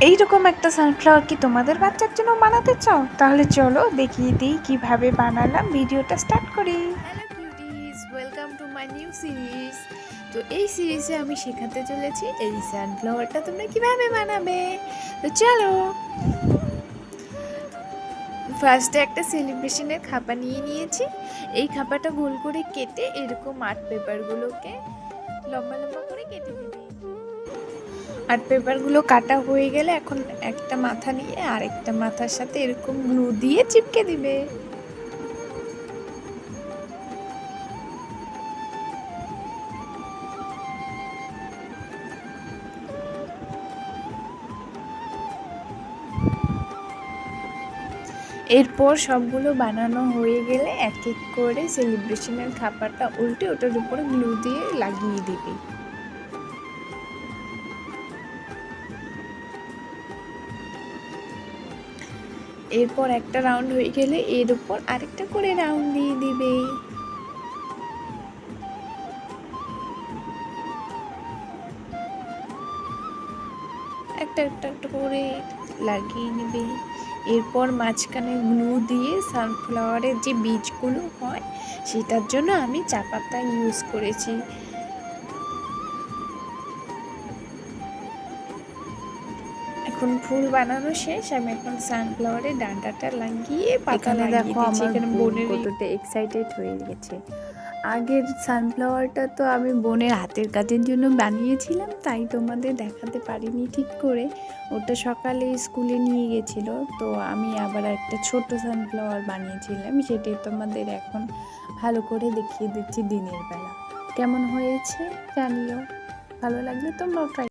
এইরকম একটা সানফ্লাওয়ার কি তোমাদের বাচ্চার জন্য বানাতে চাও? তাহলে চলো দেখিয়ে দিই কিভাবে বানালাম। ভিডিওটা স্টার্ট করি। Hello cuties, welcome to my new series. তো এই সিরিজে আমি শেখাতে চলেছি এই সানফ্লাওয়ারটা তোমরা কিভাবে বানাবে। তো চলো, ফার্স্টে একটা সেলিব্রেশনের খাপা নিয়ে নিয়েছি। এই খাপাটা গোল করে কেটে এরকম আর্ট পেপারগুলোকে লম্বা লম্বা করে কেটে দিবি। আর্ট পেপারগুলো কাটা হয়ে গেলে এখন একটা মাথা নিয়ে আরেকটা মাথার সাথে এরকম গ্লু দিয়ে চিপকে দিবে। এরপর সবগুলো বানানো হয়ে গেলে এক এক করে সেলিব্রেশনের খাপাটা উল্টে ওটার উপরে গ্লু দিয়ে লাগিয়ে দিবি। এরপর একটা রাউন্ড হয়ে গেলে এর উপর আরেকটা করে রাউন্ড দিয়ে দিবে। একটা একটা একটা করে লাগিয়ে নিবি। এরপর মাঝখানে গ্লু দিয়ে সানফ্লাওয়ারের যে বীজগুলো হয় সেটার জন্য আমি চা পাতা ইউজ করেছি। এখন ফুল বানানো শেষ, আমি এখন সানফ্লাওয়ারের ডাঁটাটা লাগিয়ে পাতা লাগিয়ে দিচ্ছি। এখানে বোনের কতটা এক্সাইটেড হয়ে গেছে। আগের সানফ্লাওয়ারটা তো আমি বোনের হাতের কাজের জন্য বানিয়েছিলাম, তাই তোমাদের দেখাতে পারিনি ঠিক করে। ওটা সকালে স্কুলে নিয়ে গেছিল, তো আমি আবার একটা ছোট সানফ্লাওয়ার বানিয়েছিলাম, সেটাই তোমাদের এখন ভালো করে দেখিয়ে দিচ্ছি দিনের বেলা। কেমন হয়েছে জানিও, ভালো লাগলে তোমরাও ট্রাই